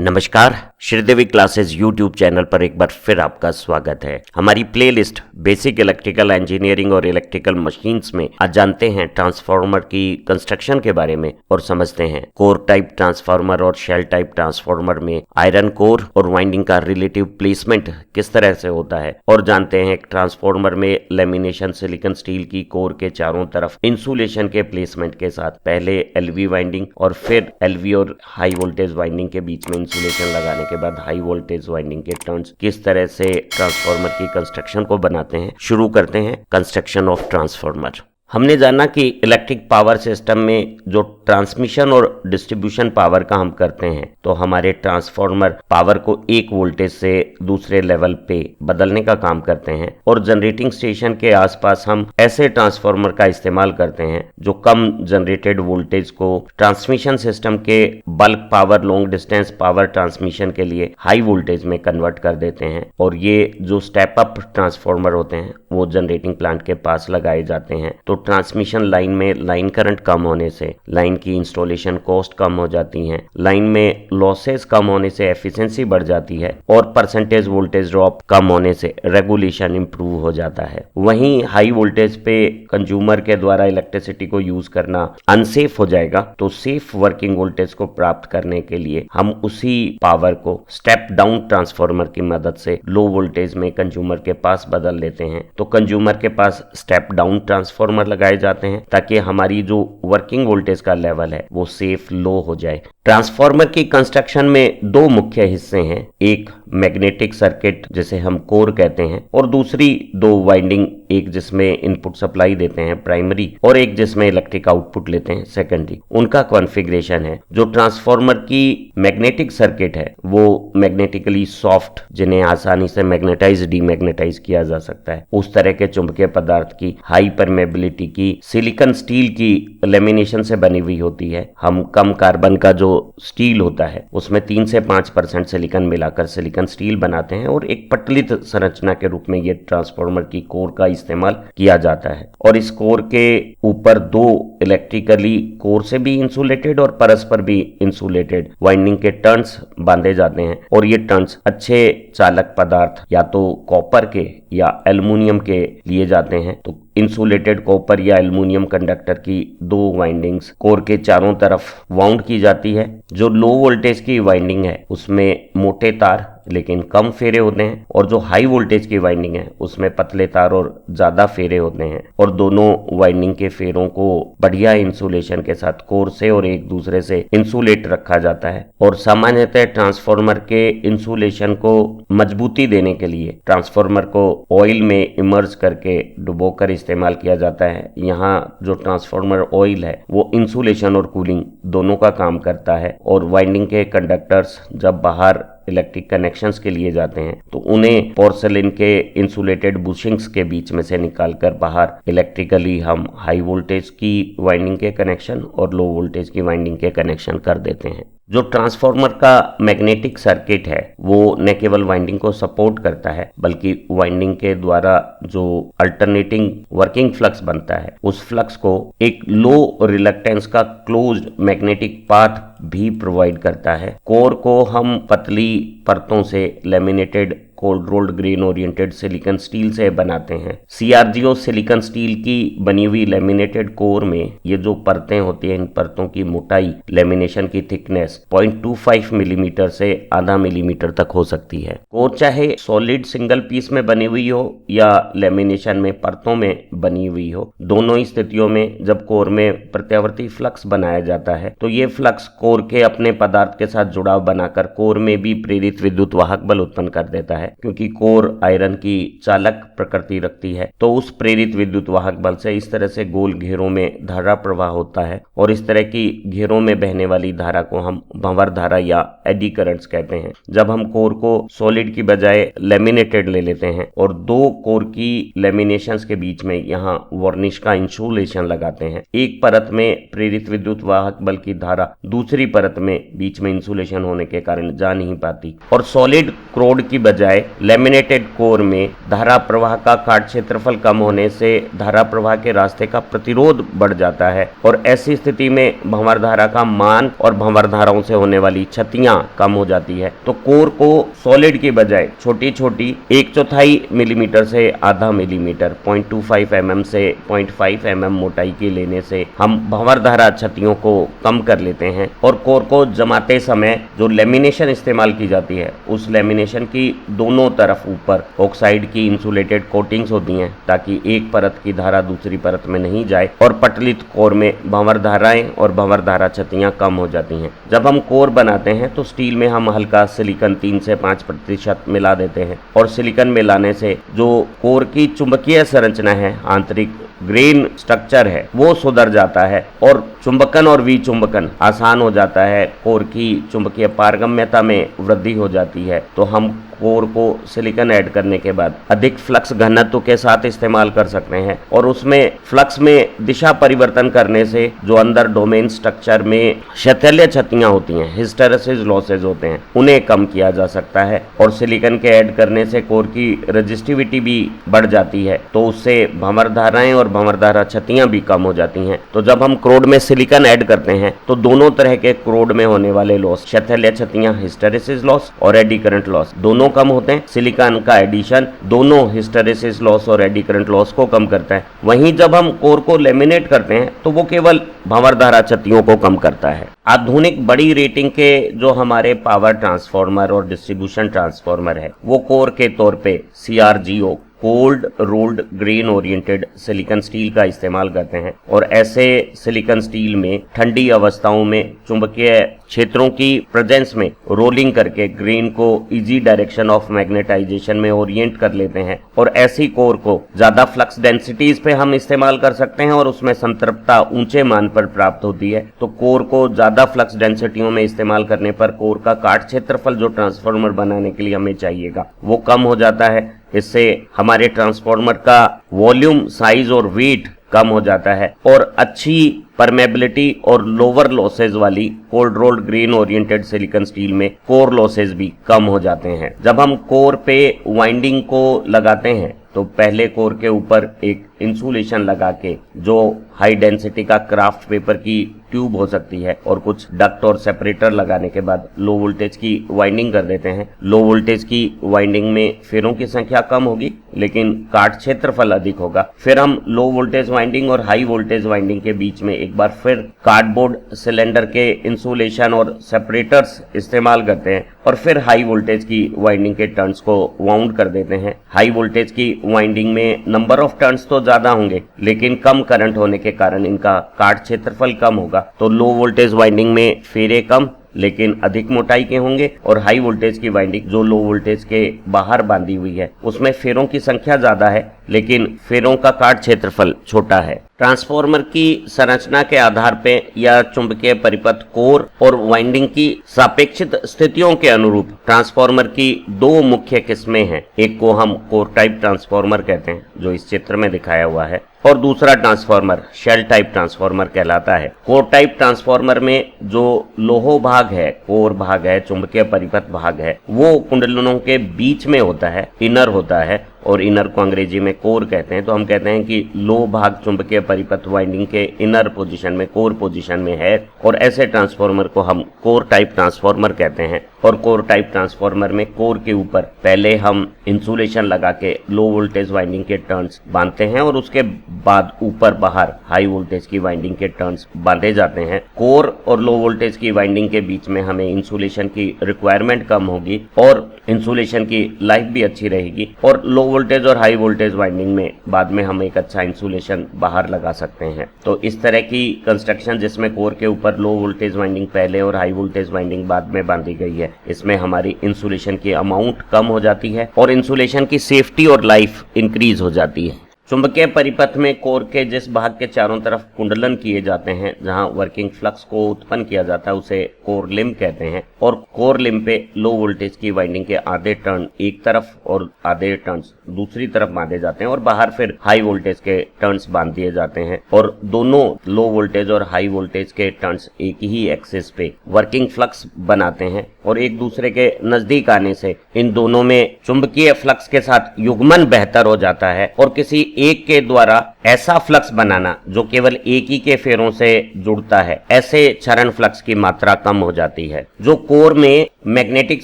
नमस्कार, Sridevi classes YouTube channel पर एक बार फिर आपका स्वागत है। हमारी प्लेलिस्ट बेसिक इलेक्ट्रिकल इंजीनियरिंग और इलेक्ट्रिकल मशीन्स में आज जानते हैं ट्रांसफार्मर की कंस्ट्रक्शन के बारे में और समझते हैं कोर टाइप ट्रांसफार्मर और शेल टाइप ट्रांसफार्मर में आयरन कोर और वाइंडिंग का रिलेटिव प्लेसमेंट किस तरह से होता है, और जानते हैं ट्रांसफार्मर में लेमिनेशन सिलिकॉन स्टील की कोर के चारों तरफ इंसुलेशन के प्लेसमेंट के साथ पहले एलवी वाइंडिंग और फिर एलवी और हाई वोल्टेज वाइंडिंग के बीच में इंसुलेशन लगाने के बाद हाई वोल्टेज वाइंडिंग के टर्न्स किस तरह से ट्रांसफार्मर की कंस्ट्रक्शन को बनाते हैं। शुरू करते हैं कंस्ट्रक्शन ऑफ ट्रांसफार्मर। हमने जाना कि इलेक्ट्रिक पावर सिस्टम में जो ट्रांसमिशन और डिस्ट्रीब्यूशन पावर का हम करते हैं, तो हमारे ट्रांसफार्मर पावर को एक वोल्टेज से दूसरे लेवल पे बदलने का काम करते हैं, और जनरेटिंग स्टेशन के आसपास हम ऐसे ट्रांसफार्मर का इस्तेमाल करते हैं जो कम जनरेटेड वोल्टेज को ट्रांसमिशन सिस्टम के bulk power long distance power transmission के लिए हाई वोल्टेज में कन्वर्ट कर देते हैं। और ये जो स्टेप अप ट्रांसफार्मर होते हैं वो जनरेटिंग प्लांट के पास लगाए जाते हैं। तो ट्रांसमिशन लाइन में लाइन करंट कम होने से लाइन की इंस्टॉलेशन कॉस्ट कम हो जाती है, लाइन में लॉसेस कम होने से एफिशिएंसी बढ़ जाती है, और परसेंटेज वोल्टेज ड्रॉप कम होने से रेगुलेशन इंप्रूव हो जाता है। वहीं हाई वोल्टेज पे कंज्यूमर के द्वारा इलेक्ट्रिसिटी को यूज करना अनसेफ हो जाएगा, तो सेफ वर्किंग वोल्टेज को प्राप्त करने के लिए हम उसी पावर को स्टेप डाउन ट्रांसफार्मर की मदद से लो वोल्टेज में कंज्यूमर के पास बदल लेते हैं। तो कंज्यूमर के पास स्टेप डाउन ट्रांसफार्मर लगाए जाते हैं ताकि हमारी जो वर्किंग वोल्टेज का लेवल है वो सेफ लो हो जाए। ट्रांसफार्मर की कंस्ट्रक्शन में दो मुख्य हिस्से हैं, एक मैग्नेटिक सर्किट जिसे हम कोर कहते हैं, और दूसरी दो वाइंडिंग, एक जिसमें इनपुट सप्लाई देते हैं प्राइमरी और एक जिसमें इलेक्ट्रिक आउटपुट लेते हैं सेकेंडरी। उनका कॉन्फ़िगरेशन है। जो ट्रांसफार्मर की मैग्नेटिक सर्किट है वो मैग्नेटिकली सॉफ्ट, जिन्हें आसानी से मैग्नेटाइज डीमैग्नेटाइज किया जा सकता है, उस तरह के चुंबकीय पदार्थ की हाई परमेबिलिटी की सिलिकॉन स्टील की लेमिनेशन से बनी हुई होती है। हम कम कार्बन का जो स्टील होता है उसमें 3 से 5% सिलिकॉन मिलाकर सिलिकॉन स्टील बनाते हैं, और एक पटलित संरचना के रूप में ये ट्रांसफार्मर की कोर का इस्तेमाल किया जाता है। और इस कोर के ऊपर दो इलेक्ट्रिकली कोर से भी इंसुलेटेड और परस्पर भी इंसुलेटेड वाइंडिंग के टर्न्स बांधे जाते हैं, और ये टर्न्स अच्छे चालक पदार्थ या तो कॉपर के या एल्युमिनियम के लिए जाते हैं। तो इंसुलेटेड कॉपर या एल्युमिनियम कंडक्टर की दो वाइंडिंग्स कोर के चारों तरफ वाउंड की जाती है। जो लो वोल्टेज की वाइंडिंग है उसमें मोटे तार लेकिन कम फेरे होते हैं, और जो हाई वोल्टेज की वाइंडिंग है उसमें पतले तार और ज्यादा फेरे होते हैं, और दोनों वाइंडिंग के फेरों को बढ़िया इंसुलेशन के साथ कोर से और एक दूसरे से इंसुलेट रखा जाता है। और सामान्यतः ट्रांसफार्मर के इंसुलेशन को मजबूती देने के लिए ट्रांसफार्मर को ऑयल में इमर्ज करके डुबोकर इस्तेमाल किया जाता है। यहाँ जो ट्रांसफार्मर ऑयल है वो इंसुलेशन और कूलिंग दोनों का काम करता है, और वाइंडिंग के कंडक्टर्स जब बाहर इलेक्ट्रिक कनेक्शंस के लिए जाते हैं तो उन्हें पोर्सेलिन के इंसुलेटेड बुशिंग्स के बीच में से निकालकर बाहर इलेक्ट्रिकली हम हाई वोल्टेज की वाइंडिंग के कनेक्शन और लो वोल्टेज की वाइंडिंग के कनेक्शन कर देते हैं। जो ट्रांसफार्मर का मैग्नेटिक सर्किट है वो न केवल वाइंडिंग को सपोर्ट करता है, बल्कि वाइंडिंग के द्वारा जो अल्टरनेटिंग वर्किंग फ्लक्स बनता है उस फ्लक्स को एक लो रिलक्टेंस का क्लोज्ड मैग्नेटिक पाथ भी प्रोवाइड करता है। कोर को हम पतली परतों से laminated cold rolled grain oriented silicon steel से बनाते हैं। सीआरजीओ सिलिकॉन स्टील की बनी हुई लेमिनेटेड कोर में ये जो परतें होती हैं, इन परतों की मोटाई, लेमिनेशन की थिकनेस 0.25 मिलीमीटर से आधा मिलीमीटर तक हो सकती है। कोर चाहे सॉलिड सिंगल पीस में बनी हुई हो या लेमिनेशन में परतों में बनी हुई हो, दोनों ही स्थितियों में जब कोर में प्रत्यावर्ती फ्लक्स बनाया जाता है तो ये फ्लक्स कोर के अपने पदार्थ के साथ जुड़ाव बनाकर कोर में भी प्रेरित विद्युत वाहक बल उत्पन्न कर देता है। क्योंकि कोर आयरन की चालक प्रकृति रखती है, तो उस प्रेरित विद्युत वाहक बल से इस तरह से गोल घेरों में धारा प्रवाह होता है, और इस तरह की घेरों में बहने वाली धारा को हम भंवर धारा या एडी करंट्स कहते हैं। जब हम कोर को सॉलिड की बजाय लेमिनेटेड ले लेते हैं और दो कोर की लेमिनेशंस के बीच में यहाँ वार्निश का इंसुलेशन लगाते हैं, एक परत में प्रेरित विद्युत वाहक बल की धारा दूसरी दूसरी परत में बीच में इंसुलेशन होने के कारण जा नहीं पाती। और सॉलिड कोर की बजाय लैमिनेटेड कोर में धारा प्रवाह का काट क्षेत्रफल कम होने से धारा प्रवाह के रास्ते का प्रतिरोध बढ़ जाता है और ऐसी स्थिति में भंवर धारा का मान और भंवर धाराओं से होने वाली क्षतियां कम हो जाती है। तो कोर को सॉलिड की बजाय छोटी छोटी 1/4 मिलीमीटर से आधा मिलीमीटर 0.25 mm से 0.5 mm मोटाई की लेने से हम भंवर धारा क्षतियों को कम कर लेते हैं। और कोर को जमाते समय जो लेमिनेशन इस्तेमाल की जाती है उस लेमिनेशन की दोनों तरफ ऊपर ऑक्साइड की इंसुलेटेड कोटिंग्स होती हैं ताकि एक परत की धारा दूसरी परत में नहीं जाए और पटलित कोर में भंवर धाराएं और भंवर धारा क्षतियां कम हो जाती हैं। जब हम कोर बनाते हैं तो स्टील में हम हल्का सिलिकॉन 3 से 5% मिला देते हैं और सिलिकॉन मिलाने से जो कोर की चुंबकीय संरचना है, आंतरिक ग्रेन स्ट्रक्चर है, वो सुधर जाता है और चुंबकन और विचुंबकन आसान हो जाता है। कोर की चुंबकीय पारगम्यता में वृद्धि हो जाती है। तो हम कोर को सिलिकॉन ऐड करने के बाद अधिक फ्लक्स घनत्व के साथ इस्तेमाल कर सकते हैं और उसमें फ्लक्स में दिशा परिवर्तन करने से जो अंदर डोमेन स्ट्रक्चर में शैथिल्य क्षतियां होती हैं, हिस्टेरेसिस लॉसेज होते हैं, उन्हें कम किया जा सकता है। और सिलिकॉन के ऐड करने से कोर की रेजिस्टिविटी भी बढ़ जाती है तो उससे भंवर धाराएं और भंवर धारा क्षतियां भी कम हो जाती हैं। तो जब हम क्रोड में सिलिकॉन ऐड करते हैं तो दोनों तरह के क्रोड में होने वाले लॉस, शैथिल्य क्षतियां, हिस्टेरेसिस लॉस और एडी करंट लॉस, दोनों कम होते हैं। सिलिकॉन का एडिशन दोनों हिस्टेरेसिस लॉस और एडी करंट लॉस को कम करता है। वहीं जब हम कोर को लेमिनेट करते हैं तो वो केवल भंवर धारा क्षतियों को कम करता है। आधुनिक बड़ी रेटिंग के जो हमारे पावर ट्रांसफार्मर और डिस्ट्रीब्यूशन ट्रांसफार्मर है वो कोर के तौर पे CRGO, cold rolled grain oriented silicon steel का इस्तेमाल करते हैं। और ऐसे सिलिकॉन स्टील में ठंडी अवस्थाओं में चुंबकीय क्षेत्रों की प्रेजेंस में रोलिंग करके ग्रेन को इजी डायरेक्शन ऑफ मैग्नेटाइजेशन में ओरिएंट कर लेते हैं और ऐसी कोर को ज्यादा फ्लक्स डेंसिटीज पे हम इस्तेमाल कर सकते हैं और उसमें संतृप्तता ऊंचे मान पर प्राप्त होती है। तो कोर को ज्यादा फ्लक्स डेंसिटियों में इस्तेमाल करने पर कोर का काट क्षेत्रफल जो ट्रांसफार्मर बनाने के लिए हमें चाहिएगा वो कम हो जाता है। इससे हमारे ट्रांसफार्मर का वॉल्यूम, साइज और वेट कम हो जाता है और अच्छी परमेबिलिटी और लोअर लॉसेज वाली cold rolled grain oriented silicon steel में कोर लॉसेज भी कम हो जाते हैं। जब हम कोर पे वाइंडिंग को लगाते हैं तो पहले कोर के ऊपर एक इंसुलेशन लगा के जो हाई डेंसिटी का क्राफ्ट पेपर की ट्यूब हो सकती है और कुछ डक्ट और सेपरेटर लगाने के बाद लो वोल्टेज की वाइंडिंग कर देते हैं। लो वोल्टेज की वाइंडिंग में फेरों की संख्या कम होगी लेकिन काट क्षेत्रफल अधिक होगा। फिर हम लो वोल्टेज वाइंडिंग और हाई वोल्टेज वाइंडिंग के बीच में एक बार फिर कार्डबोर्ड सिलेंडर के इंसुलेशन और सेपरेटर्स इस्तेमाल करते हैं और फिर हाई वोल्टेज की वाइंडिंग के टर्न्स को वाउंड कर देते हैं। हाई वोल्टेज की वाइंडिंग में नंबर ऑफ टर्न्स तो ज्यादा होंगे लेकिन कम करंट होने के कारण इनका काट क्षेत्रफल कम होगा। तो लो वोल्टेज वाइंडिंग में फेरे कम लेकिन अधिक मोटाई के होंगे और हाई वोल्टेज की वाइंडिंग जो लो वोल्टेज के बाहर बांधी हुई है उसमें फेरों की संख्या ज्यादा है लेकिन फेरों का काट क्षेत्रफल छोटा है। ट्रांसफार्मर की संरचना के आधार पे या चुंबकीय परिपथ कोर और वाइंडिंग की सापेक्षित स्थितियों के अनुरूप ट्रांसफार्मर की दो मुख्य किस्में हैं। एक को हम कोर टाइप ट्रांसफार्मर कहते हैं जो इस चित्र में दिखाया हुआ है और दूसरा ट्रांसफार्मर शेल टाइप ट्रांसफार्मर कहलाता है। कोर टाइप ट्रांसफार्मर में जो लोह भाग है, कोर भाग है, चुंबकीय परिपथ भाग है, वो कुंडलों के बीच में होता है, इनर होता है और इनर को अंग्रेजी में कोर कहते हैं। तो हम कहते हैं कि लो भाग चुंबकीय परिपथ वाइंडिंग के इनर पोजीशन में, कोर पोजीशन में है और ऐसे ट्रांसफार्मर को हम कोर टाइप ट्रांसफार्मर कहते हैं। और कोर टाइप ट्रांसफार्मर में कोर के ऊपर पहले हम इंसुलेशन लगा के लो वोल्टेज वाइंडिंग के टर्न्स बांधते हैं और उसके बाद ऊपर बाहर हाई वोल्टेज की वाइंडिंग के टर्न्स बांधे जाते हैं। कोर और लो वोल्टेज की वाइंडिंग के बीच में हमें इंसुलेशन की रिक्वायरमेंट कम होगी और इंसुलेशन की लाइफ भी अच्छी रहेगी और लो वोल्टेज और हाई वोल्टेज वाइंडिंग में बाद में हम एक अच्छा इंसुलेशन बाहर लगा सकते हैं। तो इस तरह की कंस्ट्रक्शन जिसमें कोर के ऊपर लो वोल्टेज वाइंडिंग पहले और हाई वोल्टेज वाइंडिंग बाद में बांधी गई है, इसमें हमारी इंसुलेशन की अमाउंट कम हो जाती है और इंसुलेशन की सेफ्टी और लाइफ इंक्रीज हो जाती है। चुंबकीय परिपथ में कोर के जिस भाग के चारों तरफ कुंडलन किए जाते हैं, जहां वर्किंग फ्लक्स को उत्पन्न किया जाता है, उसे कोर लिम्ब कहते हैं। और कोर लिम्ब पे लो वोल्टेज की वाइंडिंग के आधे टर्न एक तरफ और आधे टर्न्स दूसरी तरफ बांधे जाते हैं और बाहर फिर हाई वोल्टेज के टर्न्स बांध दिए जाते हैं। और दोनों लो वोल्टेज और हाई वोल्टेज के टर्न्स एक ही एक्सिस पे वर्किंग फ्लक्स बनाते हैं और एक दूसरे के नजदीक आने से इन दोनों में चुंबकीय फ्लक्स के साथ युग्मन बेहतर हो जाता है और किसी एक के द्वारा ऐसा फ्लक्स बनाना जो केवल एक ही के फेरों से जुड़ता है, ऐसे क्षरण फ्लक्स की मात्रा कम हो जाती है। जो कोर में मैग्नेटिक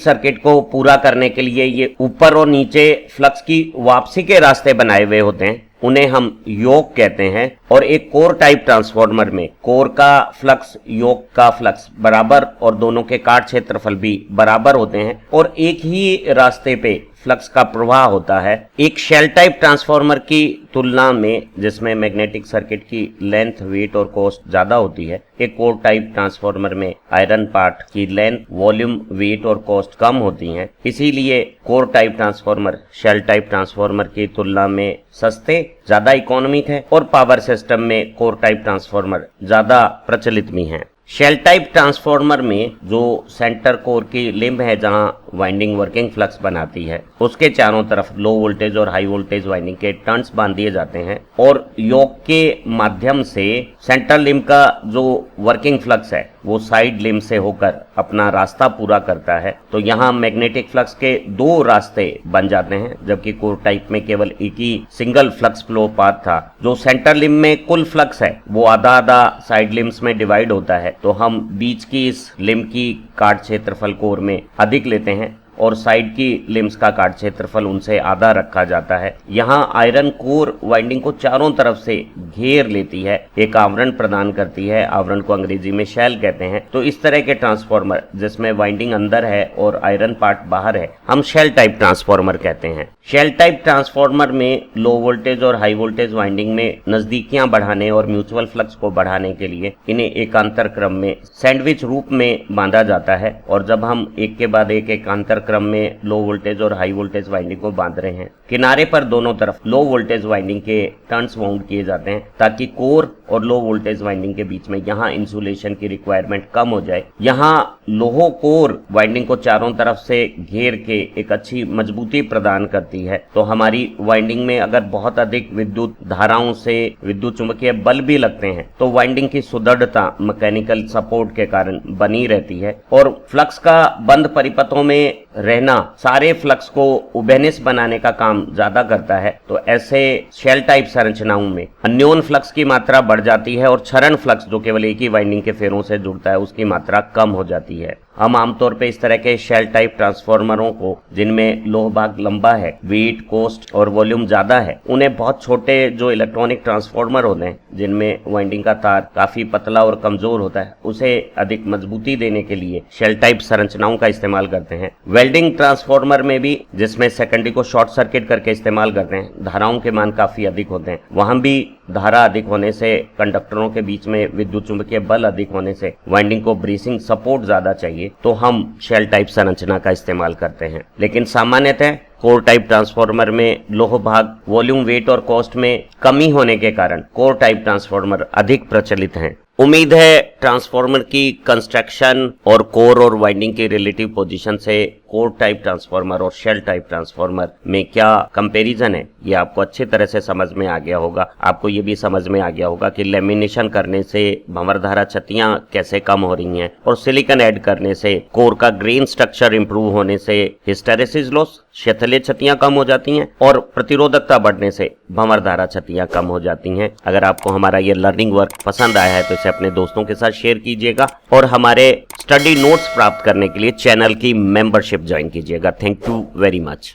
सर्किट को पूरा करने के लिए ये ऊपर और नीचे फ्लक्स की वापसी के रास्ते बनाए हुए होते हैं, उन्हें हम योक कहते हैं। और एक कोर टाइप ट्रांसफार्मर में कोर का फ्लक्स योक का फ्लक्स बराबर और दोनों के काट क्षेत्रफल भी बराबर होते हैं और एक ही रास्ते पे फ्लक्स का प्रवाह होता है। एक शेल टाइप ट्रांसफार्मर की तुलना में जिसमें मैग्नेटिक सर्किट की लेंथ, वेट और कॉस्ट ज्यादा होती है, एक कोर टाइप ट्रांसफार्मर में आयरन पार्ट की लेंथ, वॉल्यूम, वेट और कॉस्ट कम होती हैं। इसीलिए core type transformer shell type transformer की तुलना में सस्ते, ज्यादा इकोनॉमिक है और पावर सिस्टम में कोर टाइप ट्रांसफार्मर ज्यादा प्रचलित भी हैं। शेल टाइप ट्रांसफार्मर में जो सेंटर कोर की लिम्ब है, जहां वाइंडिंग वर्किंग फ्लक्स बनाती है, उसके चारों तरफ लो वोल्टेज और हाई वोल्टेज वाइंडिंग के टर्न्स बांध दिए जाते हैं और योक के माध्यम से सेंटर लिम्ब का जो वर्किंग फ्लक्स है वो साइड लिम्ब से होकर अपना रास्ता पूरा करता है। तो यहाँ मैग्नेटिक फ्लक्स के दो रास्ते बन जाते हैं, जबकि कोर टाइप में केवल एक ही सिंगल फ्लक्स फ्लो पाथ था। जो सेंटर लिम्ब में कुल फ्लक्स है वो आधा आधा साइड लिम्ब्स में डिवाइड होता है, तो हम बीच की इस लिम्ब की काट क्षेत्रफल कोर में अधिक लेते हैं और साइड की लिम्स का काट क्षेत्रफल उनसे आधा रखा जाता है। यहाँ आयरन कोर वाइंडिंग को चारों तरफ से घेर लेती है, एक आवरण प्रदान करती है। आवरण को अंग्रेजी में शेल कहते हैं। तो इस तरह के ट्रांसफार्मर जिसमें वाइंडिंग अंदर है और आयरन पार्ट बाहर है, हम शेल टाइप ट्रांसफार्मर कहते हैं। शेल टाइप ट्रांसफार्मर में लो वोल्टेज और हाई वोल्टेज वाइंडिंग में नजदीकियां बढ़ाने और म्यूचुअल फ्लक्स को बढ़ाने के लिए इन्हें एकांतर क्रम में सैंडविच रूप में बांधा जाता है। और जब हम एक के बाद एक एकांतर क्रम में लो वोल्टेज और हाई वोल्टेज वाइंडिंग को बांध रहे हैं, किनारे पर दोनों तरफ लो वोल्टेज वाइंडिंग के टर्न्स वाउंड किए जाते हैं ताकि कोर और लो वोल्टेज वाइंडिंग के बीच में यहाँ इंसुलेशन की रिक्वायरमेंट कम हो जाए। यहाँ लोहो कोर वाइंडिंग को चारों तरफ से घेर के एक अच्छी मजबूती प्रदान करती है। तो हमारी वाइंडिंग में अगर बहुत अधिक विद्युत धाराओं से विद्युत चुंबकीय बल भी लगते हैं तो वाइंडिंग की सुदृढ़ता मैकेनिकल सपोर्ट के कारण बनी रहती है। और फ्लक्स का बंद परिपथों में रहना सारे फ्लक्स को उबेनिस बनाने का काम ज्यादा करता है। तो ऐसे शेल टाइप संरचनाओं में अन्योन फ्लक्स की मात्रा बढ़ जाती है और क्षरण फ्लक्स जो केवल एक ही वाइंडिंग के फेरों से जुड़ता है उसकी मात्रा कम हो जाती है। हम आमतौर पे इस तरह के शेल टाइप ट्रांसफार्मरों को, जिनमें लोह भाग लंबा है, वेट, कॉस्ट और वॉल्यूम ज्यादा है, उन्हें बहुत छोटे जो इलेक्ट्रॉनिक ट्रांसफार्मर होते हैं जिनमें वाइंडिंग का तार काफी पतला और कमजोर होता है, उसे अधिक मजबूती देने के लिए शेल टाइप संरचनाओं का इस्तेमाल करते हैं। वेल्डिंग ट्रांसफार्मर में भी, जिसमें सेकेंडरी को शॉर्ट सर्किट करके इस्तेमाल करते हैं, धाराओं के मान काफी अधिक होते हैं। वहां भी धारा अधिक होने से, कंडक्टरों के बीच में विद्युत चुंबकीय बल अधिक होने से वाइंडिंग को ब्रेसिंग सपोर्ट ज्यादा चाहिए, तो हम शेल टाइप संरचना का इस्तेमाल करते हैं। लेकिन सामान्यतः कोर टाइप ट्रांसफार्मर में लोह भाग, वॉल्यूम, वेट और कॉस्ट में कमी होने के कारण कोर टाइप ट्रांसफार्मर अधिक प्रचलित हैं। उम्मीद है ट्रांसफार्मर की कंस्ट्रक्शन और कोर और वाइंडिंग की रिलेटिव पोजीशन से कोर टाइप ट्रांसफार्मर और शेल टाइप ट्रांसफार्मर में क्या कंपैरिजन है ये आपको अच्छी तरह से समझ में आ गया होगा। आपको ये भी समझ में आ गया होगा कि लेमिनेशन करने से भंवरधारा क्षतियां कैसे कम हो रही हैं और सिलिकॉन ऐड करने से कोर का ग्रेन स्ट्रक्चर इंप्रूव होने से हिस्टेरेसिस लॉस, क्षेत्रीय क्षतियां कम हो जाती हैं और प्रतिरोधकता बढ़ने से भंवरधारा क्षतियां कम हो जाती हैं। अगर आपको हमारा ये लर्निंग वर्क पसंद आया है तो इसे अपने दोस्तों के साथ शेयर कीजिएगा और हमारे स्टडी नोट्स प्राप्त करने के लिए चैनल की मेंबरशिप ज्वाइन कीजिएगा। Thank you very much.